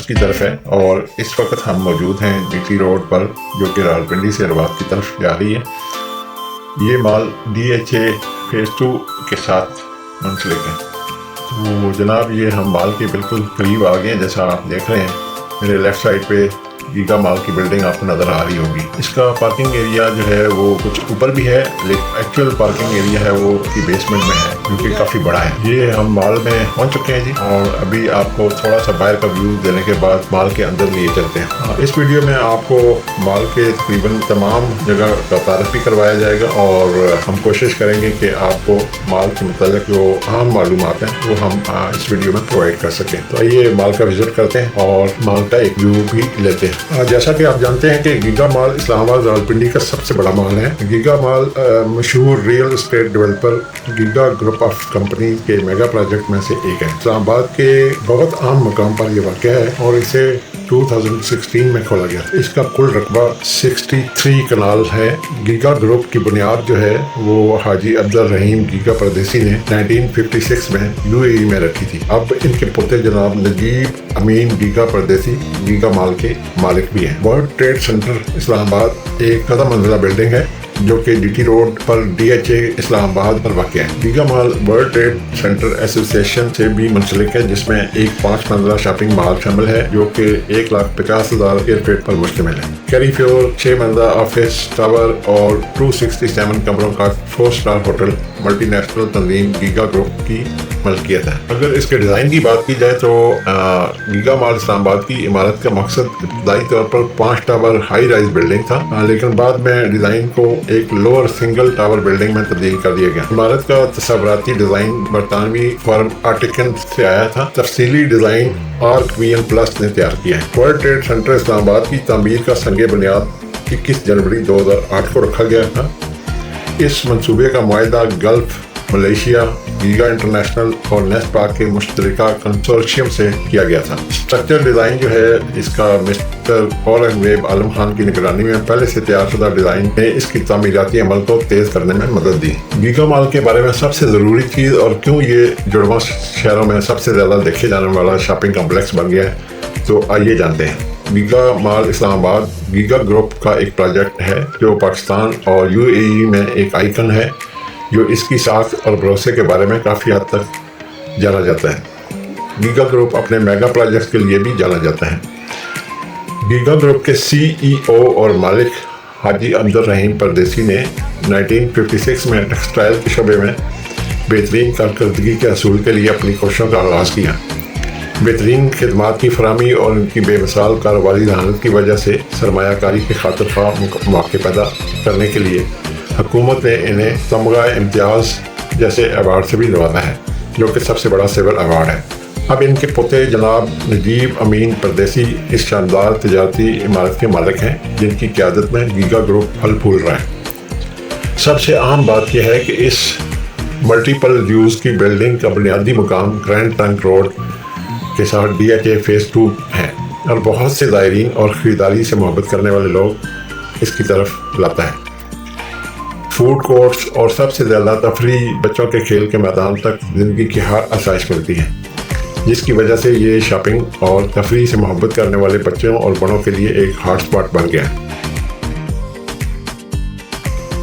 की तरफ है और इस वक्त हम मौजूद हैं GT रोड पर, जो कि रावलपिंडी से रबात की तरफ जा रही है। ये माल DHA फेज़ 2 के साथ मुंसलिक है। तो जनाब, ये हम माल के बिल्कुल करीब आ गए हैं। जैसा आप देख रहे हैं मेरे लेफ़्ट साइड पे गीगा माल की बिल्डिंग आपको नज़र आ रही होगी। इसका पार्किंग एरिया जो है वो कुछ ऊपर भी है, लेकिन एक्चुअल पार्किंग एरिया है वो की बेसमेंट में है, जो कि काफ़ी बड़ा है। ये हम माल में पहुंच चुके हैं जी, और अभी आपको थोड़ा सा बाहर का व्यू देने के बाद माल के अंदर लिए चलते हैं। इस वीडियो में आपको माल के तकरीबन तमाम जगह का तारफ़ भी करवाया जाएगा, और हम कोशिश करेंगे कि आपको माल के मतलब जो अहम मालूमात हैं वो हम इस वीडियो में प्रोवाइड कर सकें। तो आइए माल का विजिट करते हैं और माल का एक व्यू भी लेते हैं। जैसा कि आप जानते हैं कि गीगा माल इस्लामाबाद रावलपिंडी का सबसे बड़ा माल है। गीगा माल मशहूर real estate developer giga group of company के मेगा प्रोजेक्ट में से एक है। इस्लामाबाद के बहुत अहम मकाम पर यह वाक़या है और इसे 2016 में खोला गया। इसका कुल रकबा 63 कनाल है। गीगा ग्रुप की बुनियाद जो है वो हाजी अब्दुल रहीम गीगा परदेसी ने 1956 में UAE में रखी थी। अब इनके पोते जनाब नजीब अमीन गीगा परदेसी गीगा माल के मालिक भी हैं। वर्ल्ड ट्रेड सेंटर इस्लामाबाद एक 14 मंजिला बिल्डिंग है जो कि GT रोड पर DHA इस्लामाबाद पर वाक़ है। गीगा माल वर्ल्ड ट्रेड सेंटर एसोसिएशन से भी मुंसलिक है, जिसमें एक 5 मंजिला शॉपिंग मॉल शामिल है जो कि 1,50,000 स्क्वायर फीट पर मुश्तमिल है। कैरी फ्लोर 6 मंजिला ऑफिस टावर और 267 कमरों का 4 स्टार होटल मल्टीनेशनल तंजीम गीगा ग्रुप की मलकियत है। अगर इसके डिज़ाइन की बात की जाए तो गीगा माल इस्लामाबाद की इमारत का मकसद इब्तदाई तौर पर 5 टावर हाई राइज बिल्डिंग था, लेकिन बाद में डिज़ाइन को एक लोअर सिंगल टावर बिल्डिंग में तब्दील कर दिया गया। इमारत का तस्वुराती डिज़ाइन बरतानवी फर्म आर्टिकन से आया था। तफसीली डिज़ाइन ArcVN+ ने तैयार किया है। वर्ल्ड ट्रेड सेंटर इस्लामाबाद की तामीर का संगे बुनियाद 21 जनवरी 2008 को रखा गया था। इस मंसूबे का मुआहदा गल्फ, मलेशिया, गीगा इंटरनेशनल और नेस्पाक के मुश्तरका कंसोर्शियम से किया गया था। स्ट्रक्चर डिज़ाइन जो है इसका मिस्टर औरंगजेब आलम खान की निगरानी में पहले से तैयार शुदा डिज़ाइन ने इसकी तामीराती अमल को तेज़ करने में मदद दी। गीगा माल के बारे में सबसे ज़रूरी चीज़ और क्यों ये जुड़वा शहरों में सबसे ज़्यादा देखे जाने वाला शॉपिंग कम्प्लेक्स बन गया है, तो आइए जानते हैं। गीगा माल इस्लामाबाद गीगा ग्रुप का एक प्रोजेक्ट है जो पाकिस्तान और UAE में एक आइकन है, जो इसकी साख और भरोसे के बारे में काफ़ी हद तक जाना जाता है। गीगा ग्रुप अपने मेगा प्रोजेक्ट्स के लिए भी जाना जाता है। गीगा ग्रुप के CEO और मालिक हाजी अब्दुल रहीम परदेसी ने 1956 में टेक्सटाइल के शोबे में बेहतरीन कारकर्दगी के असूल के लिए अपनी कोशिशों का आगाज़ किया। बेहतरीन खिदमात की फराहमी और उनकी बेमिसाल कारोबारी जहानत की वजह से सरमायाकारी के खातिर ख्वाह मौके पैदा करने के लिए हुकूमत ने इन्हें तमगा इम्तियाज़ जैसे अवार्ड से भी नवाजा है, जो कि सबसे बड़ा सिविल अवार्ड है। अब इनके पोते जनाब नजीब अमीन परदेसी इस शानदार तजारती इमारत के मालिक हैं, जिनकी क़यादत में गीगा ग्रुप फल फूल रहा है। सबसे अहम बात यह है कि इस मल्टीपल यूज़ की बिल्डिंग का बुनियादी मुकाम ग्रैंड ट्रंक रोड के साथ DHA फेज़ 2 है, और बहुत से ज़ायरीन और ख़रीदारी से मोहब्बत करने वाले लोग इसकी तरफ लाता है। फूड कोर्ट्स और सबसे ज़्यादा तफरीह बच्चों के खेल के मैदान तक ज़िंदगी की हर आसाइश मिलती है, जिसकी वजह से ये शॉपिंग और तफरीह से मोहब्बत करने वाले बच्चों और बड़ों के लिए एक हॉट स्पॉट बन गया है।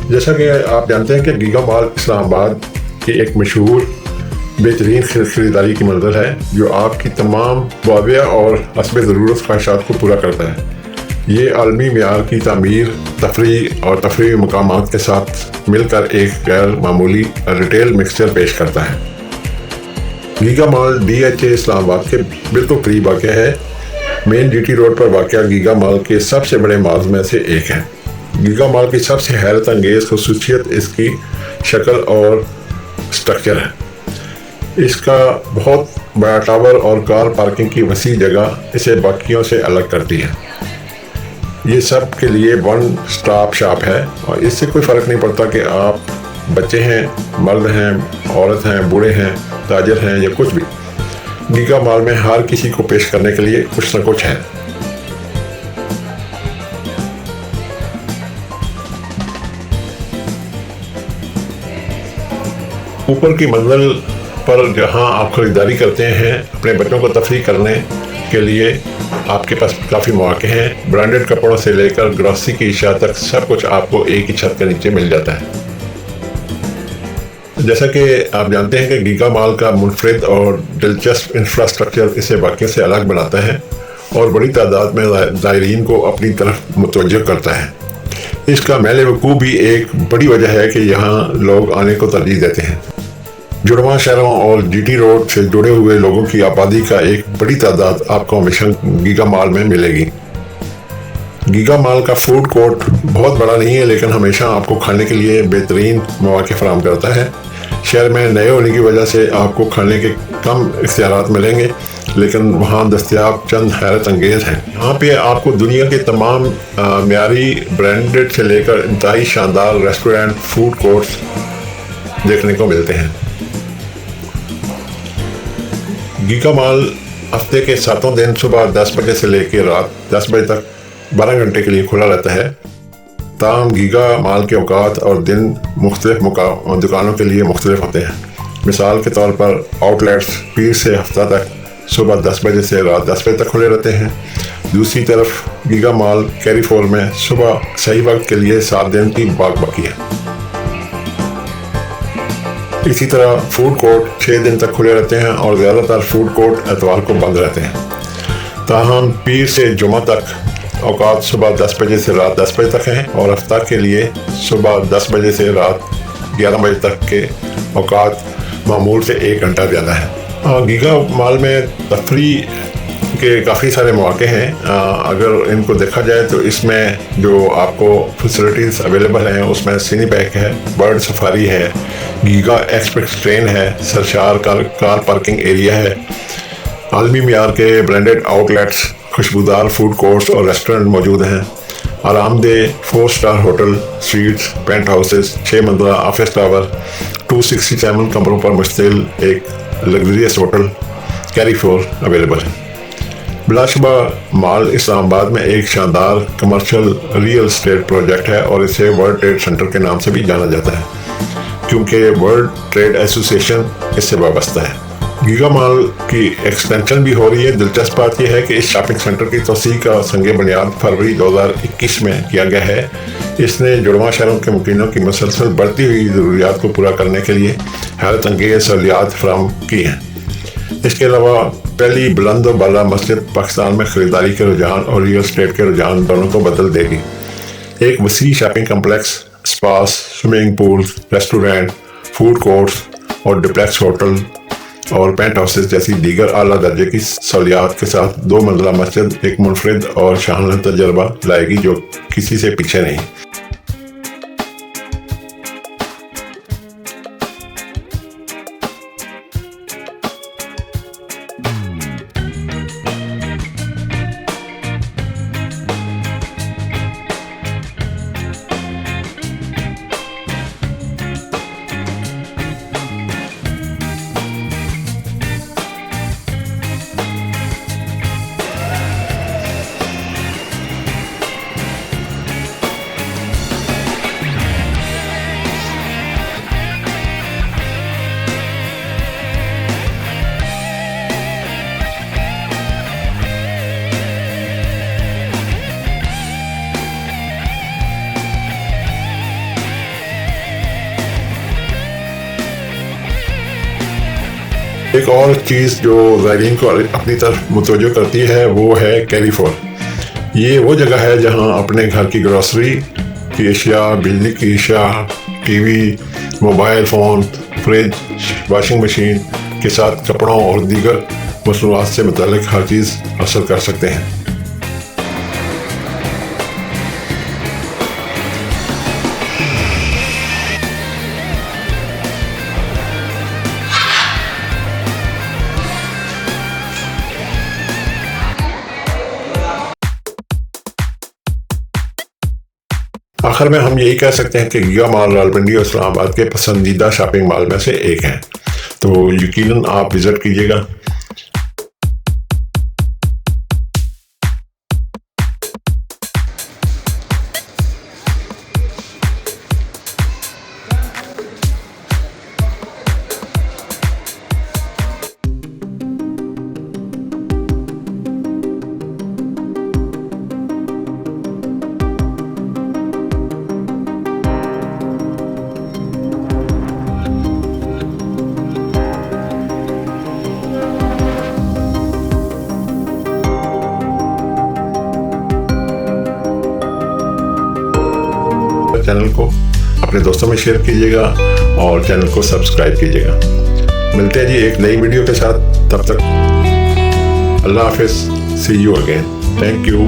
जैसा कि आप जानते हैं कि गीगा माल इस्लामाबाद की एक मशहूर बेहतरीन खरीदारी की मंजिल है, जो आपकी तमाम वाविया और हस्ब ज़रूरत ख्वाहिशात को पूरा करता है। ये आलमी मेयार की तामीर, तफरीह और तफरीह मकामात के साथ मिलकर एक गैर मामूली रिटेल मिक्सचर पेश करता है। गीगा मॉल DHA इस्लामाबाद के बिल्कुल करीब वाक़ है। मेन GT रोड पर वाक़ गीगा मॉल के सबसे बड़े मॉल्स में से एक है। गीगा मॉल की सबसे हैरत अंगेज़ खसूसियत इसकी शक्ल और स्ट्रक्चर है। इसका बहुत बड़ा टावर और कार पार्किंग की वसी जगह इसे बाकियों से अलग करती है। ये सब के लिए वन स्टॉप शॉप है, और इससे कोई फ़र्क नहीं पड़ता कि आप बच्चे हैं, मर्द हैं, औरत हैं, बूढ़े हैं, ताजर हैं या कुछ भी। गीगा मॉल में हर किसी को पेश करने के लिए कुछ न कुछ है। ऊपर की मंजिल पर जहां आप खरीदारी करते हैं, अपने बच्चों को तफरीह करने के लिए آپ کے پاس کافی مواقع ہیں. برانڈڈ کپڑوں سے لے کر گروسری کی اشیاء تک سب کچھ آپ کو ایک ہی چھت کے نیچے مل جاتا ہے. جیسا کہ آپ جانتے ہیں کہ گیگا مال کا منفرد اور دلچسپ انفراسٹرکچر اسے باقیوں سے الگ بناتا ہے اور بڑی تعداد میں زائرین کو اپنی طرف متوجہ کرتا ہے. اس کا محل وقوع بھی ایک بڑی وجہ ہے کہ یہاں لوگ آنے کو ترجیح دیتے ہیں. جڑواں شہروں اور جی ٹی روڈ سے جڑے ہوئے لوگوں کی آبادی کا ایک بڑی تعداد آپ کو ہمیشہ گیگا مال میں ملے گی. گیگا مال کا فوڈ کورٹ بہت بڑا نہیں ہے لیکن ہمیشہ آپ کو کھانے کے لیے بہترین مواقع فراہم کرتا ہے. شہر میں نئے ہونے کی وجہ سے آپ کو کھانے کے کم اختیارات ملیں گے لیکن وہاں دستیاب چند حیرت انگیز ہیں. یہاں پہ آپ کو دنیا کے تمام معیاری برانڈڈ سے لے کر انتہائی شاندار ریسٹورنٹ فوڈ کورٹس دیکھنے کو ملتے ہیں. گیگا مال ہفتے کے 7 دن صبح 10 بجے سے لے کے رات 10 بجے تک 12 گھنٹے کے لیے کھلا رہتا ہے. تاہم گیگا مال کے اوقات اور دن مختلف دکانوں کے لیے مختلف ہوتے ہیں. مثال کے طور پر آؤٹ لیٹس پیر سے ہفتہ تک صبح 10 بجے سے رات 10 بجے تک کھلے رہتے ہیں. دوسری طرف گیگا مال کیری فور میں صبح صحیح وقت کے لیے 7 دن کی باقی ہے. اسی طرح فوڈ کورٹ 6 دن تک کھلے رہتے ہیں اور زیادہ تر فوڈ کورٹ اتوار کو بند رہتے ہیں. تاہم پیر سے جمعہ تک اوقات صبح 10 بجے سے رات 10 بجے تک ہیں اور ہفتہ کے لیے صبح 10 بجے سے رات 11 بجے تک کے اوقات معمول سے 1 گھنٹہ زیادہ ہیں. گیگا مال میں تفریح کے کافی سارے مواقع ہیں. اگر ان کو دیکھا جائے تو اس میں جو آپ کو فیسلٹیز اویلیبل ہیں اس میں سینی پیک ہے، برڈ سفاری ہے، گیگا ایکسپریس ٹرین ہے، سرشار کار پارکنگ ایریا ہے، عالمی معیار کے برانڈڈ آؤٹ لیٹس، خوشبودار فوڈ کورٹس اور ریسٹورنٹ موجود ہیں، آرام دہ 4 star hotel, suites, penthouses, 6 منزلہ آفس ٹاور، 267 کمروں پر مشتمل ایک luxurious hotel Carrefour available ہے. بلا شبہ مال اسلام آباد میں ایک شاندار کمرشل ریئل اسٹیٹ پروجیکٹ ہے اور اسے ورلڈ ٹریڈ سینٹر کے نام سے بھی جانا جاتا ہے کیونکہ ورلڈ ٹریڈ ایسوسی ایشن اس سے وابستہ ہے. گیگا مال کی ایکسٹینشن بھی ہو رہی ہے. دلچسپ بات یہ ہے کہ اس شاپنگ سینٹر کی توسیع کا سنگ بنیاد فروری 2021 میں کیا گیا ہے. اس نے جڑواں شہروں کے مکینوں کی مسلسل بڑھتی ہوئی ضروریات کو پورا کرنے کے لیے حیرت انگیز سہولیات فراہم کی ہیں. اس کے علاوہ پہلی بلند و بالا مسجد پاکستان میں خریداری کے رجحان اور ریئل اسٹیٹ کے رجحان دونوں کو بدل دے گی. ایک وسیع shopping complex, spas, swimming pools, restaurant, food courts اور ڈپلیکس ہوٹل اور پینٹ ہاؤسز جیسی دیگر اعلیٰ درجے کی سہولیات کے ساتھ 2 منزلہ مسجد ایک منفرد اور شاندار تجربہ لائے گی جو کسی سے پیچھے نہیں. ایک اور چیز جو زائرین کو اپنی طرف متوجہ کرتی ہے وہ ہے کیری فور. یہ وہ جگہ ہے جہاں اپنے گھر کی گروسری کی اشیاء، بجلی کی اشیاء، T V, mobile phone, fridge, washing machine کے ساتھ کپڑوں اور دیگر مصنوعات سے متعلق ہر چیز حاصل کر سکتے ہیں. آخر میں ہم یہی کہہ سکتے ہیں کہ گیگا مال راولپنڈی اور اسلام آباد کے پسندیدہ شاپنگ مال میں سے ایک ہیں، تو یقیناً آپ وزٹ کیجیے گا. چینل کو، اپنے دوستوں میں شیئر کیجیے گا اور چینل کو سبسکرائب کیجیے گا۔ ملتے ہیں جی ایک نئی ویڈیو کے ساتھ، تب تک اللہ حافظ، سی یو اگین، تھینک یو۔